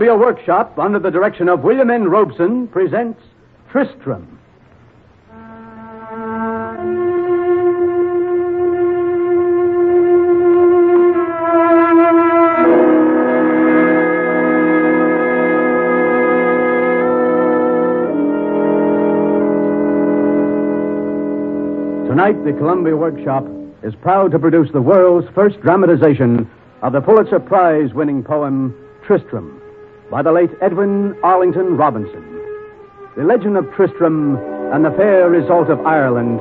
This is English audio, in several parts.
Columbia Workshop, under the direction of William N. Robeson, presents Tristram. Tonight, the Columbia Workshop is proud to produce the world's first dramatization of the Pulitzer Prize-winning poem, Tristram, by the late Edwin Arlington Robinson. The legend of Tristram and the fair Isolde of Ireland,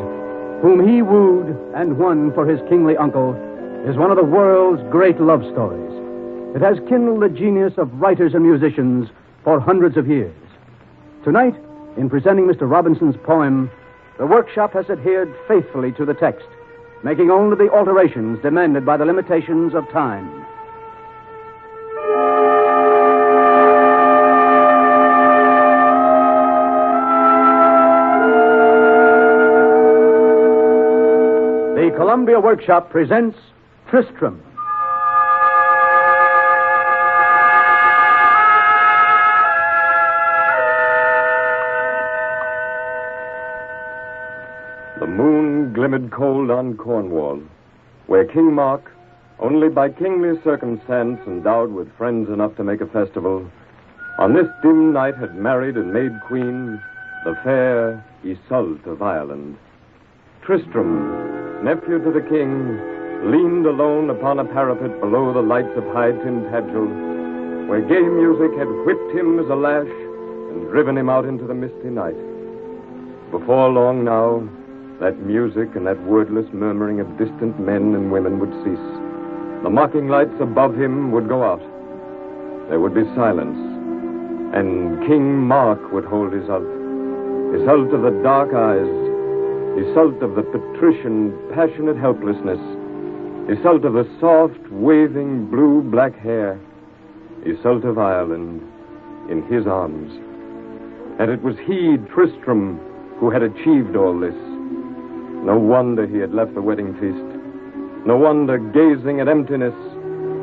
whom he wooed and won for his kingly uncle, is one of the world's great love stories. It has kindled the genius of writers and musicians for hundreds of years. Tonight, in presenting Mr. Robinson's poem, the workshop has adhered faithfully to the text, making only the alterations demanded by the limitations of time. The Columbia Workshop presents Tristram. The moon glimmered cold on Cornwall, where King Mark, only by kingly circumstance endowed with friends enough to make a festival, on this dim night had married and made queen the fair Isolde of Ireland. Tristram, nephew to the king, leaned alone upon a parapet below the lights of High Tintagel, where gay music had whipped him as a lash and driven him out into the misty night. Before long now, that music and that wordless murmuring of distant men and women would cease. The mocking lights above him would go out. There would be silence, and King Mark would hold Isolde. Isolde of the dark eyes, Isolde of the patrician, passionate helplessness, Isolde of the soft, waving, blue-black hair, Isolde of Ireland, in his arms. And it was he, Tristram, who had achieved all this. No wonder he had left the wedding feast. No wonder, gazing at emptiness,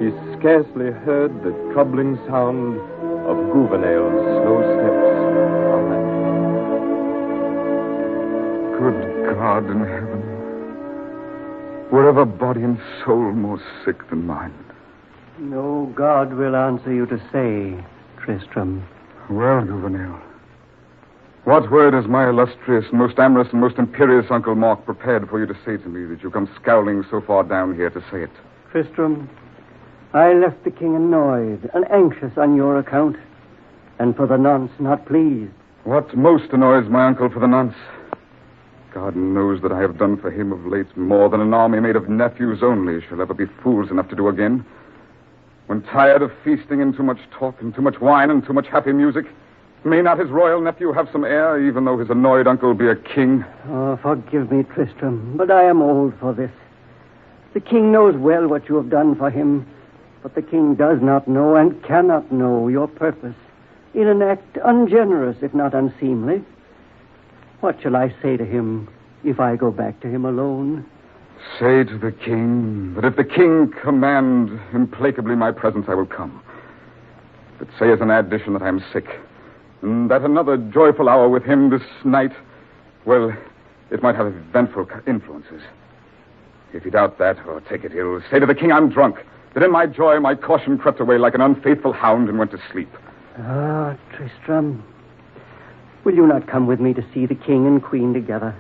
he scarcely heard the troubling sound of Gouvernail's slow steps on that. Good God in heaven, were ever body and soul more sick than mine? No God will answer you to say, Tristram. Well, Gouvernail, what word is my illustrious, most amorous, and most imperious Uncle Mark prepared for you to say to me that you come scowling so far down here to say it? Tristram, I left the king annoyed and anxious on your account, and for the nonce not pleased. What most annoys my uncle for the nonce? God knows that I have done for him of late more than an army made of nephews only shall ever be fools enough to do again. When tired of feasting and too much talk and too much wine and too much happy music, may not his royal nephew have some heir, even though his annoyed uncle be a king? Oh, forgive me, Tristram, but I am old for this. The king knows well what you have done for him, but the king does not know and cannot know your purpose in an act ungenerous, if not unseemly. What shall I say to him if I go back to him alone? Say to the king that if the king command implacably my presence, I will come. But say as an addition that I am sick, and that another joyful hour with him this night, well, it might have eventful influences. If you doubt that, or take it ill, say to the king I'm drunk, that in my joy my caution crept away like an unfaithful hound and went to sleep. Ah, Tristram, will you not come with me to see the king and queen together?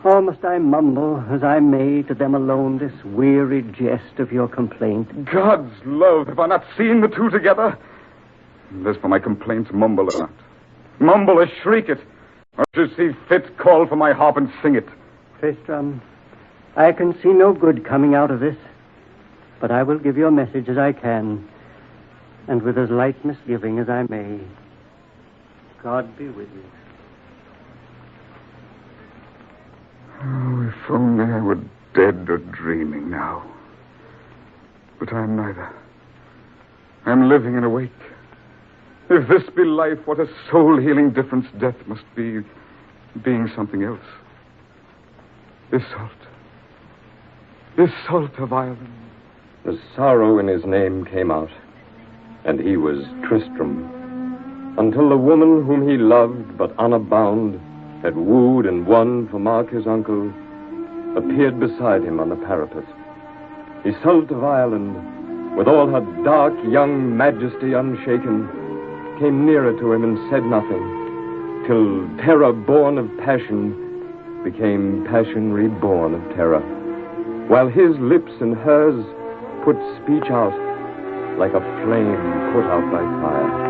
Or must I mumble, as I may, to them alone this weary jest of your complaint? God's love, have I not seen the two together? And as for my complaint, mumble or not. Mumble or shriek it, or should see fit, call for my harp and sing it. Tristram, I can see no good coming out of this, but I will give your message as I can, and with as light misgiving as I may. God be with you. Oh, if only I were dead or dreaming now. But I am neither. I am living and awake. If this be life, what a soul-healing difference death must be, being something else. Isolde of Ireland. The sorrow in his name came out. and he was Tristram. Until the woman whom he loved, but honor bound, had wooed and won for Mark his uncle, appeared beside him on the parapet. Iseult of Ireland, with all her dark young majesty unshaken, came nearer to him and said nothing, till terror born of passion became passion reborn of terror, while his lips and hers put speech out like a flame put out by fire.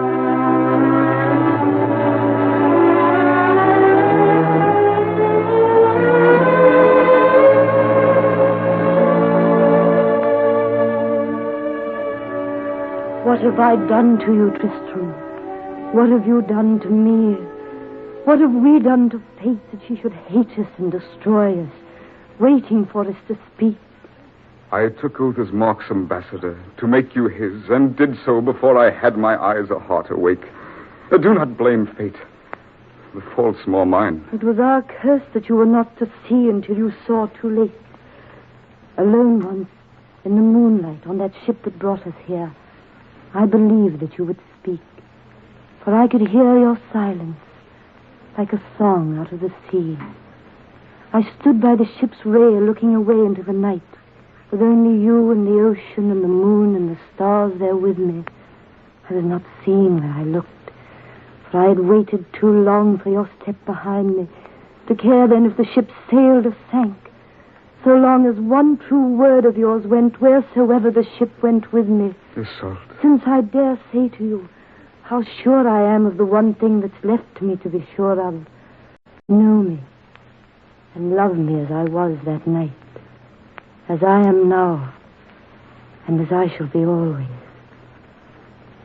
What have I done to you, Tristram? What have you done to me? What have we done to fate that she should hate us and destroy us, waiting for us to speak? I took oath as Mark's ambassador to make you his, and did so before I had my eyes or heart awake. Do not blame fate. The fault's more mine. It was our curse that you were not to see until you saw too late. Alone once, in the moonlight, on that ship that brought us here, I believed that you would speak, for I could hear your silence like a song out of the sea. I stood by the ship's rail looking away into the night, with only you and the ocean and the moon and the stars there with me. I was not seeing where I looked, for I had waited too long for your step behind me, to care then if the ship sailed or sank, so long as one true word of yours went wheresoever the ship went with me. Iseult. Since I dare say to you how sure I am of the one thing that's left to me to be sure of. Know me and love me as I was that night, as I am now, and as I shall be always.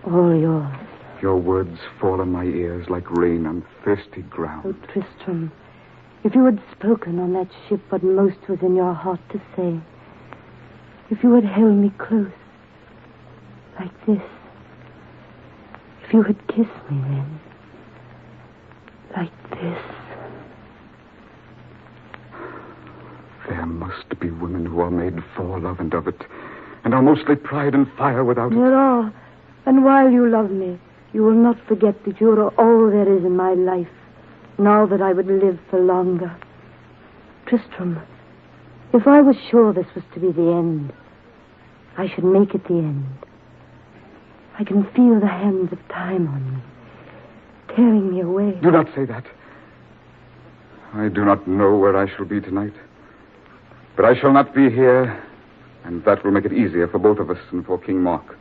All yours. Your words fall on my ears like rain on thirsty ground. Oh, Tristram, if you had spoken on that ship what most was in your heart to say, if you had held me close, like this, if you had kissed me then, like this. There must be women who are made for love and of it, and are mostly pride and fire without it. There are, and while you love me, you will not forget that you are all there is in my life, now that I would live for longer. Tristram, if I was sure this was to be the end, I should make it the end. I can feel the hands of time on me, tearing me away. Do not say that. I do not know where I shall be tonight. But I shall not be here, and that will make it easier for both of us and for King Mark.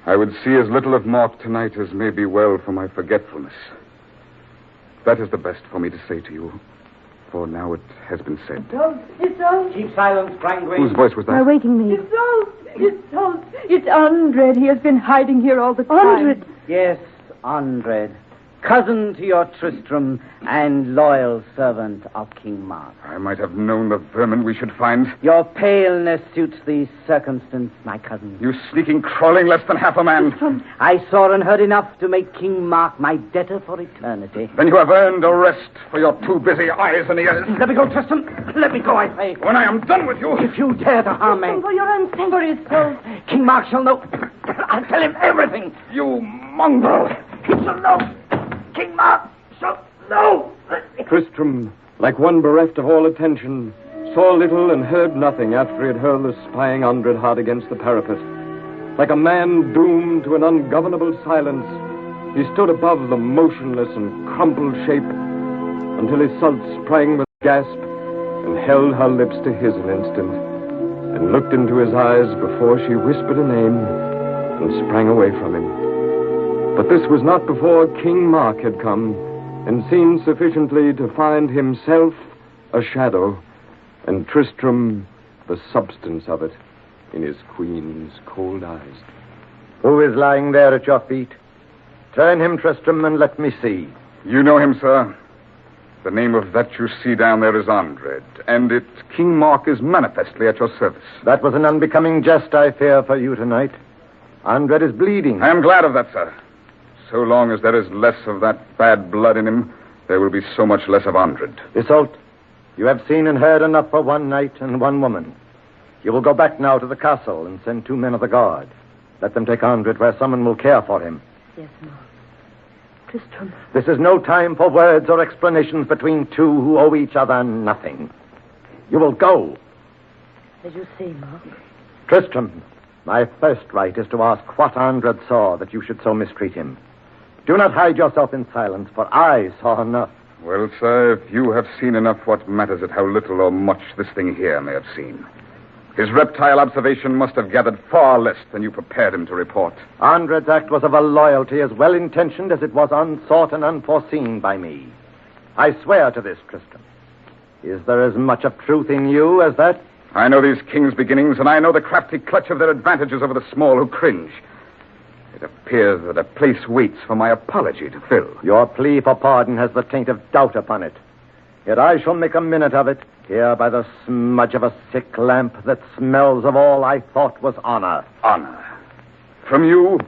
I would see as little of Mark tonight as may be well for my forgetfulness. That is the best for me to say to you, for now it has been said. Iseult! Keep silence, Brangway. Whose voice was that? My waiting maid. Iseult! It's Andred. He has been hiding here all the time. Andred! Yes, Andred. Cousin to your Tristram and loyal servant of King Mark. I might have known the vermin we should find. Your paleness suits the circumstance, my cousin. You sneaking, crawling less than half a man. I saw and heard enough to make King Mark my debtor for eternity. Then you have earned a rest for your too busy eyes and ears. Let me go, Tristan. Let me go, I say. When I am done with you... If you dare to harm me... For your own sake. For Iseult. King Mark shall know. I'll tell him everything. You mongrel. He shall know. King Mark shall know. Tristram, like one bereft of all attention, saw little and heard nothing after he had hurled the spying Andred hard against the parapet. Like a man doomed to an ungovernable silence, he stood above the motionless and crumpled shape until Iseult sprang with a gasp and held her lips to his an instant and looked into his eyes before she whispered a name and sprang away from him. But this was not before King Mark had come and seen sufficiently to find himself a shadow and Tristram the substance of it in his queen's cold eyes. Who is lying there at your feet? Turn him, Tristram, and let me see. You know him, sir. The name of that you see down there is Andred, and King Mark is manifestly at your service. That was an unbecoming jest, I fear, for you tonight. Andred is bleeding. I am glad of that, sir. So long as there is less of that bad blood in him, there will be so much less of Andred. Iseult, you have seen and heard enough for one night and one woman. You will go back now to the castle and send 2 men of the guard. Let them take Andred where someone will care for him. Yes, Mark. Tristram. This is no time for words or explanations between two who owe each other nothing. You will go. As you say, Mark. Tristram, my first right is to ask what Andred saw that you should so mistreat him. Do not hide yourself in silence, for I saw enough. Well, sir, if you have seen enough, what matters it how little or much this thing here may have seen? His reptile observation must have gathered far less than you prepared him to report. Andred's act was of a loyalty as well-intentioned as it was unsought and unforeseen by me. I swear to this, Tristram. Is there as much of truth in you as that? I know these kings' beginnings, and I know the crafty clutch of their advantages over the small who cringe. It appears that a place waits for my apology to fill. Your plea for pardon has the taint of doubt upon it. Yet I shall make a minute of it, here by the smudge of a sick lamp that smells of all I thought was honor. Honor? From you?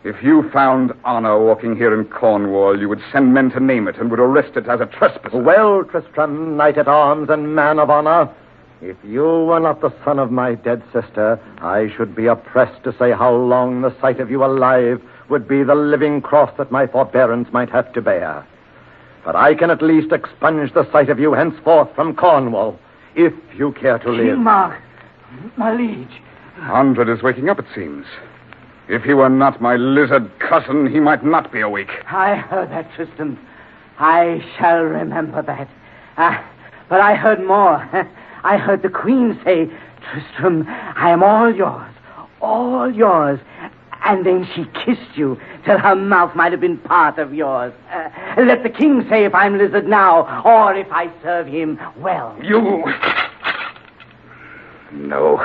If you found honor walking here in Cornwall, you would send men to name it and would arrest it as a trespasser. Well, Tristram, knight-at-arms and man of honor, if you were not the son of my dead sister, I should be oppressed to say how long the sight of you alive would be the living cross that my forbearance might have to bear. But I can at least expunge the sight of you henceforth from Cornwall, if you care to live. King Mark, my liege. Andred is waking up, it seems. If he were not my lizard cousin, he might not be awake. I heard that, Tristan. I shall remember that. But I heard more. I heard the Queen say, Tristram, I am all yours, all yours. And then she kissed you till her mouth might have been part of yours. Let the king say if I'm lizard now, or if I serve him well. You... No.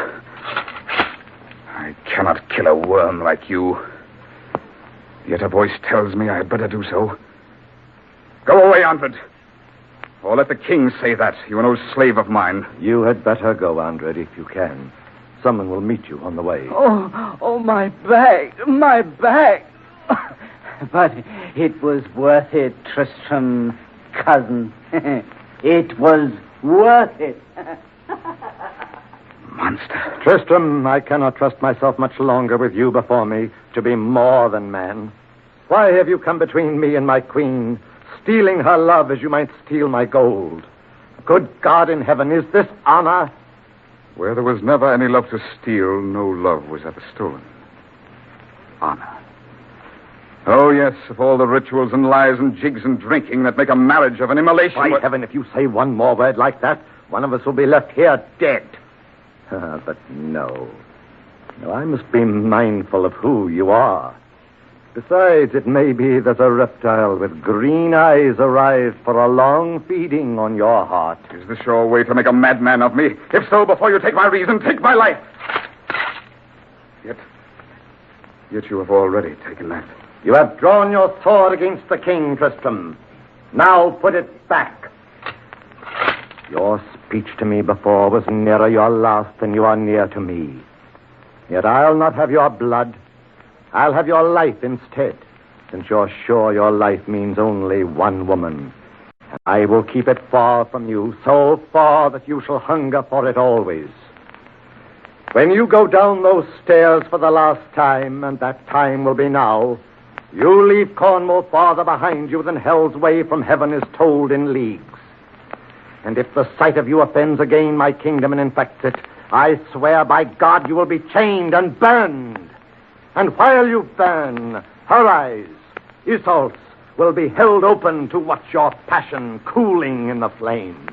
I cannot kill a worm like you. Yet a voice tells me I had better do so. Go away, Andred. Or let the king say that. You are no slave of mine. You had better go, Andred, if you can. Someone will meet you on the way. Oh, my bag, my bag. But it was worth it, Tristram, cousin. It was worth it. Monster. Tristram, I cannot trust myself much longer with you before me to be more than man. Why have you come between me and my queen, stealing her love as you might steal my gold? Good God in heaven, is this honor? Where there was never any love to steal, no love was ever stolen. Honor. Oh, yes, if all the rituals and lies and jigs and drinking that make a marriage of an immolation... By heaven, if you say one more word like that, one of us will be left here dead. But no. No, I must be mindful of who you are. Besides, it may be that a reptile with green eyes arrived for a long feeding on your heart. Is this your way to make a madman of me? If so, before you take my reason, take my life. Yet you have already taken that. You have drawn your sword against the king, Tristram. Now put it back. Your speech to me before was nearer your last than you are near to me. Yet I'll not have your blood. I'll have your life instead, since you're sure your life means only one woman. And I will keep it far from you, so far that you shall hunger for it always. When you go down those stairs for the last time, and that time will be now, you leave Cornwall farther behind you than hell's way from heaven is told in leagues. And if the sight of you offends again my kingdom and infects it, I swear by God you will be chained and burned. And while you burn, her eyes, Isolt's, will be held open to watch your passion cooling in the flames.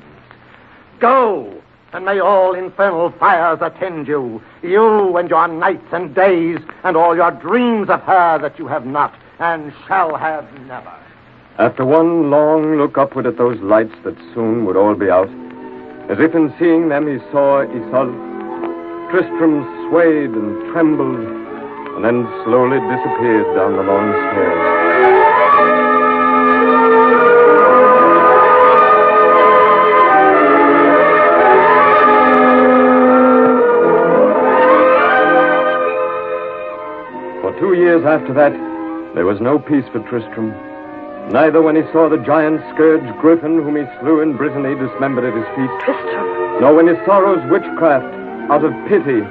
Go, and may all infernal fires attend you, you and your nights and days, and all your dreams of her that you have not and shall have never. After one long look upward at those lights that soon would all be out, as if in seeing them he saw Isolde, Tristram swayed and trembled, and then slowly disappeared down the long stairs. For 2 years after that, there was no peace for Tristram. Neither when he saw the giant scourge Griffin, whom he slew in Brittany, dismembered at his feet. Tristram. Nor when his sorrow's witchcraft, out of pity,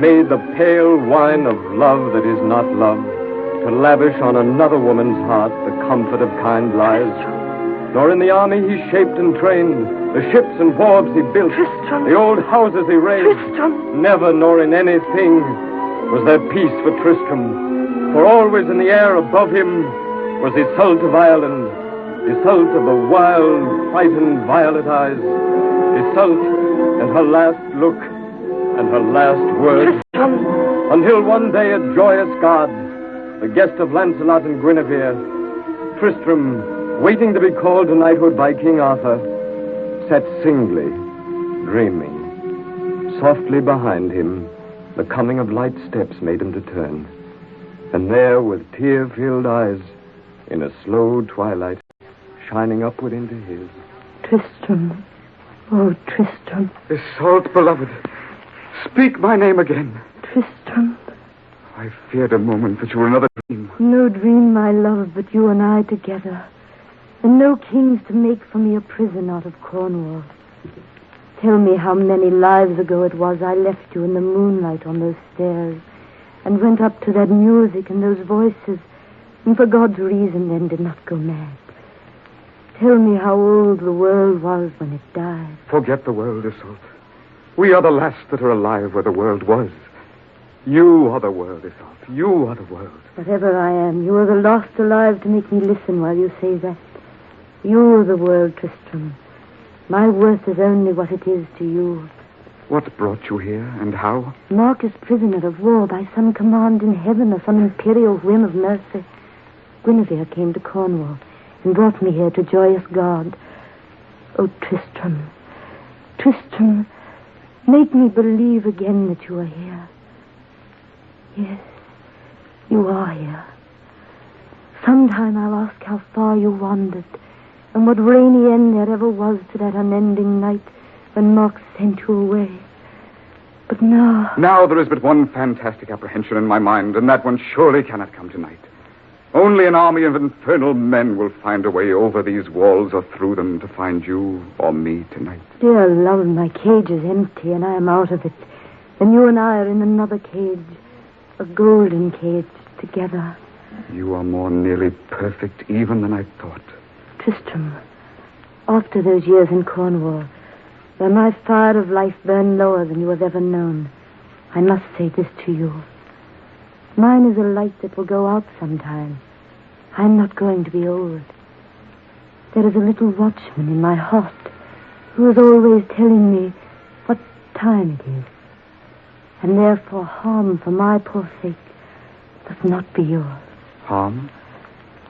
made the pale wine of love that is not love, to lavish on another woman's heart the comfort of kind lies. Nor in the army he shaped and trained, the ships and wharves he built, Tristram. the old houses he raised. Tristram. Never nor in anything was there peace for Tristram, for always in the air above him was Iseult of Ireland, Iseult of the wild, frightened violet eyes, Iseult and her last look and her last word, until one day at joyous God, the guest of Lancelot and Guinevere, Tristram, waiting to be called to knighthood by King Arthur, sat singly, dreaming. Softly behind him, the coming of light steps made him to turn. And there, with tear-filled eyes, in a slow twilight, shining upward into his. Tristram. Oh, Tristram. Iseult, beloved, speak my name again. Tristram. I feared a moment that you were another dream. No dream, my love, but you and I together. And no kings to make for me a prison out of Cornwall. Tell me how many lives ago it was I left you in the moonlight on those stairs and went up to that music and those voices and for God's reason then did not go mad. Tell me how old the world was when it died. Forget the world, Iseult. We are the last that are alive where the world was. You are the world, Iseult. You are the world. Whatever I am, you are the lost alive to make me listen while you say that. You are the world, Tristram. My worth is only what it is to you. What brought you here, and how? Marcus prisoner of war by some command in heaven or some imperial whim of mercy. Guinevere came to Cornwall and brought me here to joyous God. Oh, Tristram, Tristram, make me believe again that you are here. Yes, you are here. Sometime I'll ask how far you wandered and what rainy end there ever was to that unending night when Mark sent you away. But now... Now there is but one fantastic apprehension in my mind, and that one surely cannot come tonight. Only an army of infernal men will find a way over these walls or through them to find you or me tonight. Dear love, my cage is empty and I am out of it. And you and I are in another cage, a golden cage, together. You are more nearly perfect even than I thought. Tristram, after those years in Cornwall, where my fire of life burned lower than you have ever known, I must say this to you. Mine is a light that will go out sometime. I'm not going to be old. There is a little watchman in my heart who is always telling me what time it is. And therefore harm for my poor sake must not be yours. Harm?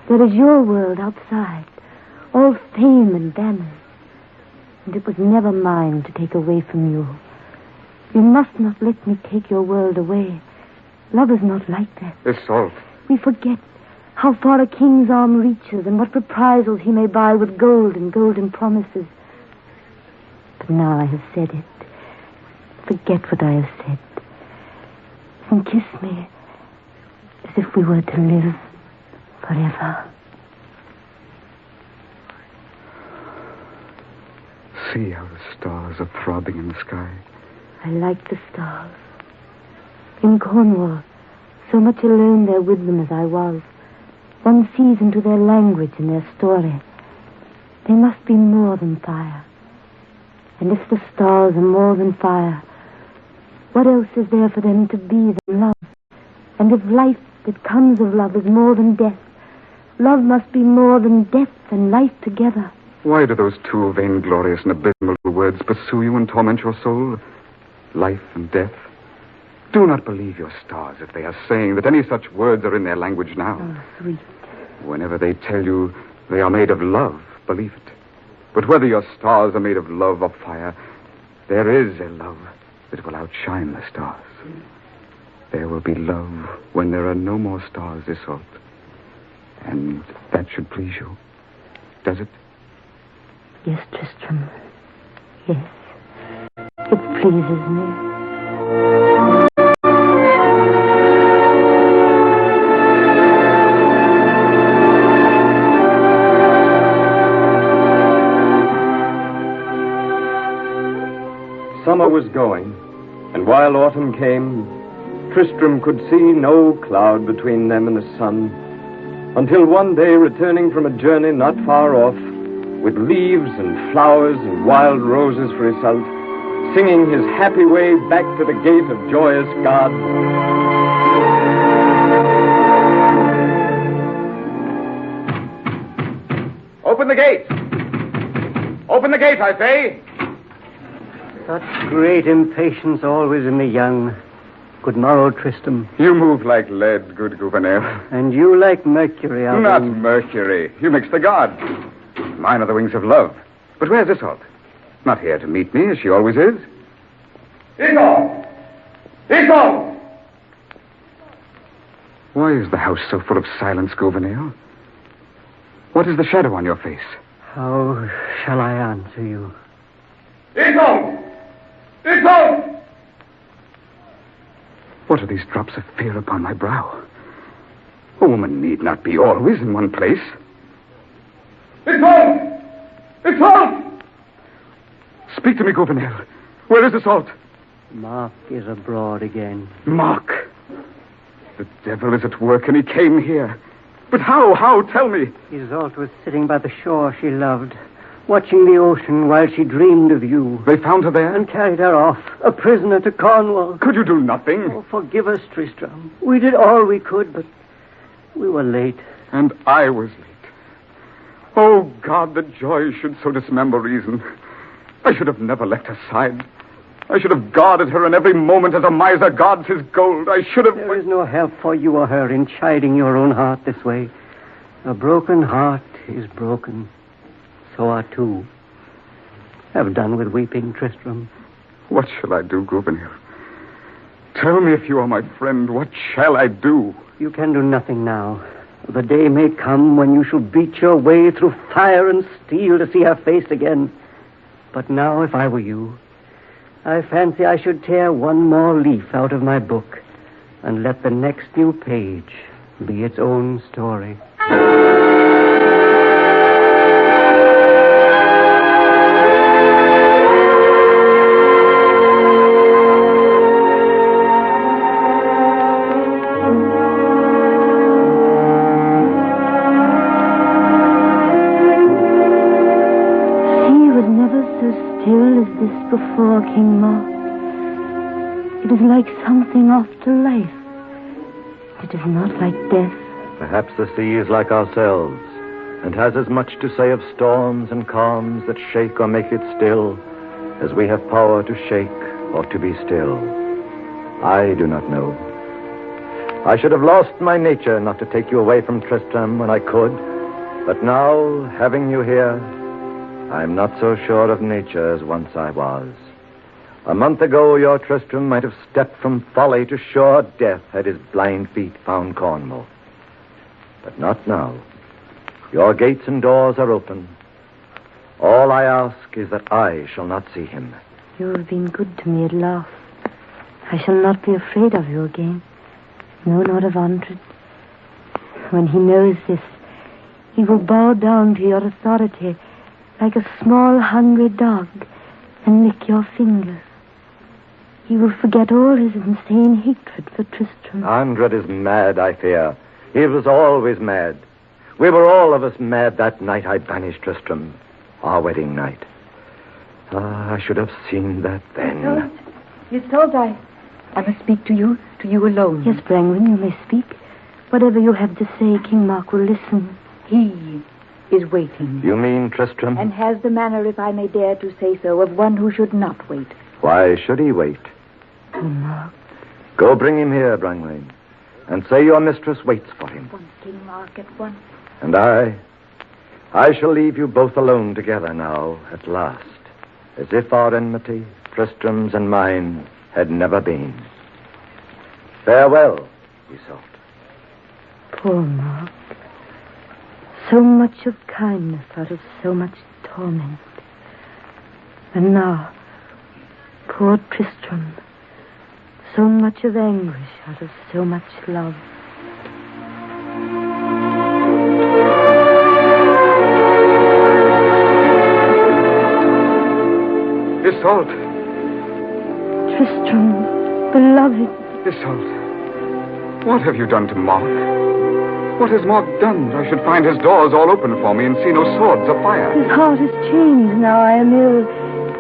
There is your world outside, all fame and banners. And it was never mine to take away from you. You must not let me take your world away. Love is not like that. Iseult. We forget how far a king's arm reaches and what reprisals he may buy with gold and golden promises. But now I have said it. Forget what I have said. And kiss me as if we were to live forever. See how the stars are throbbing in the sky. I like the stars. In Cornwall, so much alone there with them as I was, one sees into their language and their story. They must be more than fire. And if the stars are more than fire, what else is there for them to be than love? And if life that comes of love is more than death, love must be more than death and life together. Why do those two vainglorious and abysmal words pursue you and torment your soul? Life and death. Do not believe your stars if they are saying that any such words are in their language now. Oh, sweet. Whenever they tell you they are made of love, believe it. But whether your stars are made of love or fire, there is a love that will outshine the stars. There will be love when there are no more stars, Iseult. And that should please you. Does it? Yes, Tristram. Yes. It pleases me. Summer was going, and while autumn came, Tristram could see no cloud between them and the sun, until one day, returning from a journey not far off, with leaves and flowers and wild roses for himself, singing his happy way back to the gate of joyous God. Open the gate! Open the gate, I say! Such great impatience always in the young. Good morrow, Tristram. You move like lead, good Gouverneur. And you like Mercury, Alvin. Not Mercury. You mix the gods. Mine are the wings of love. But where's Isolde? Not here to meet me, as she always is. Isolde! Isolde! Why is the house so full of silence, Gouverneur? What is the shadow on your face? How shall I answer you? Isolde! Isolde! What are these drops of fear upon my brow? A woman need not be always in one place. Isolde! Isolde! Speak to me, Gouverneur. Where is Isolde? Mark is abroad again. Mark! The devil is at work, and he came here. But how? How? Tell me. Isolde was sitting by the shore she loved, watching the ocean while she dreamed of you. They found her there? And carried her off, a prisoner to Cornwall. Could you do nothing? Oh, forgive us, Tristram. We did all we could, but we were late. And I was late. Oh, God, that joy should so dismember reason. I should have never left her side. I should have guarded her in every moment as a miser guards his gold. I should have... There is no help for you or her in chiding your own heart this way. A broken heart is broken. So are two. Have done with weeping, Tristram. What shall I do, Gouverneur? Tell me if you are my friend. What shall I do? You can do nothing now. The day may come when you shall beat your way through fire and steel to see her face again. But now, if I were you, I fancy I should tear one more leaf out of my book and let the next new page be its own story. Before King Mark. It is like something after life. It is not like death. Perhaps the sea is like ourselves, and has as much to say of storms and calms that shake or make it still, as we have power to shake or to be still. I do not know. I should have lost my nature not to take you away from Tristram when I could, but now, having you here, I'm not so sure of nature as once I was. A month ago, your Tristram might have stepped from folly to sure death had his blind feet found Cornwall. But not now. Your gates and doors are open. All I ask is that I shall not see him. You have been good to me at last. I shall not be afraid of you again. No, not of Andred. When he knows this, he will bow down to your authority like a small, hungry dog, and lick your fingers. He will forget all his insane hatred for Tristram. Andred is mad, I fear. He was always mad. We were all of us mad that night I banished Tristram, our wedding night. I should have seen that then. Isolde, I must speak to you alone. Yes, Brangwyn, you may speak. Whatever you have to say, King Mark will listen. He is waiting. You mean Tristram? And has the manner, if I may dare to say so, of one who should not wait. Why should he wait? King Mark. Go bring him here, Brangwyn, and say your mistress waits for him. Once, King Mark, at once. And I shall leave you both alone together now, at last, as if our enmity, Tristram's and mine, had never been. Farewell, Isolde. Poor Mark. So much of kindness out of so much torment. And now, poor Tristram. So much of anguish out of so much love. Isolde. Tristram, beloved. Isolde. What have you done to Mark? What has Mark done that I should find his doors all open for me and see no swords afire? His heart is changed now I am ill.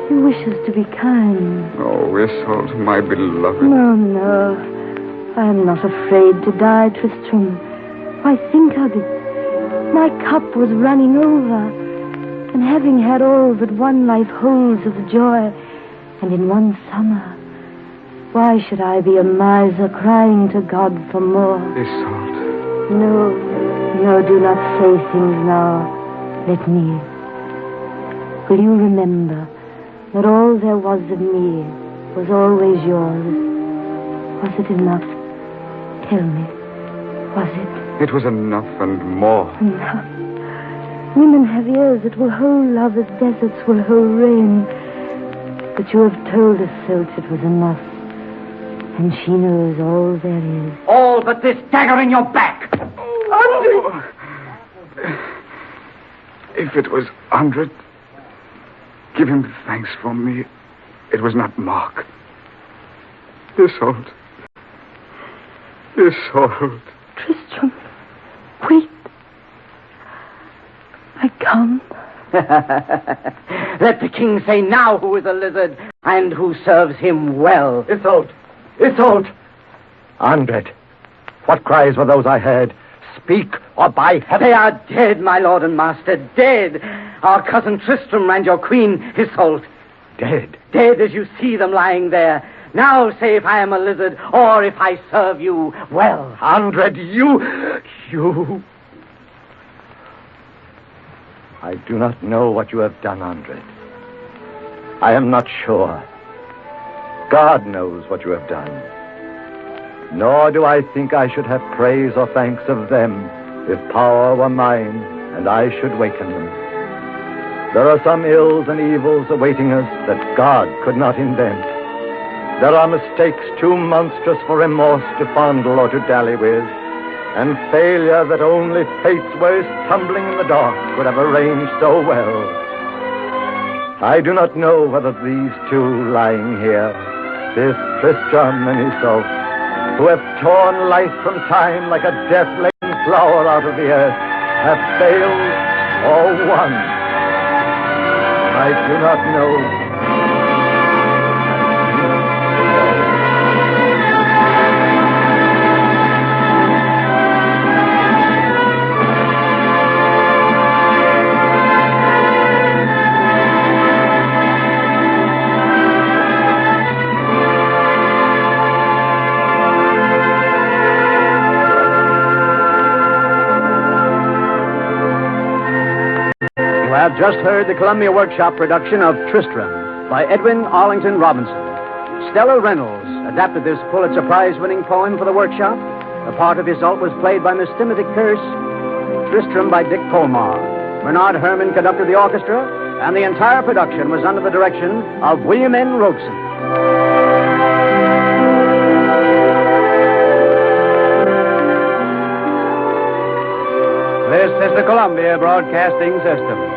He wishes to be kind. Oh, Isolde, my beloved. No. I am not afraid to die, Tristram. Why, think of it. My cup was running over. And having had all that one life holds of joy, and in one summer, why should I be a miser crying to God for more? Isolde. No, do not say things now. Let me. Will you remember that all there was of me was always yours? Was it enough? Tell me, was it? It was enough and more. Enough? Women have ears that will hold love as deserts will hold rain. But you have told us, Isolde, it was enough. And she knows all there is. All but this dagger in your back. Oh. If it was Andre, give him thanks for me. It was not Mark. Isolde. Tristram, wait. I come. Let the king say now who is a lizard and who serves him well. Isolde! Andred, what cries were those I heard? Speak, or by heaven... They are dead, my lord and master, dead. Our cousin Tristram and your queen, Isolde. Dead? Dead as you see them lying there. Now say if I am a lizard, or if I serve you well. Andred, you... I do not know what you have done, Andred. I am not sure. God knows what you have done. Nor do I think I should have praise or thanks of them if power were mine and I should waken them. There are some ills and evils awaiting us that God could not invent. There are mistakes too monstrous for remorse to fondle or to dally with, and failure that only fate's worst tumbling in the dark could have arranged so well. I do not know whether these two lying here, this Tristram and Isolde, who have torn life from time like a death-laden flower out of the earth, have failed or won. I do not know. You have just heard the Columbia Workshop production of Tristram by Edwin Arlington Robinson. Stella Reynolds adapted this Pulitzer Prize-winning poem for the Workshop. The part of Isolde was played by Miss Timothy Kearse, Tristram by Dick Colmar. Bernard Herrmann conducted the orchestra, and the entire production was under the direction of William N. Robeson. This is the Columbia Broadcasting System.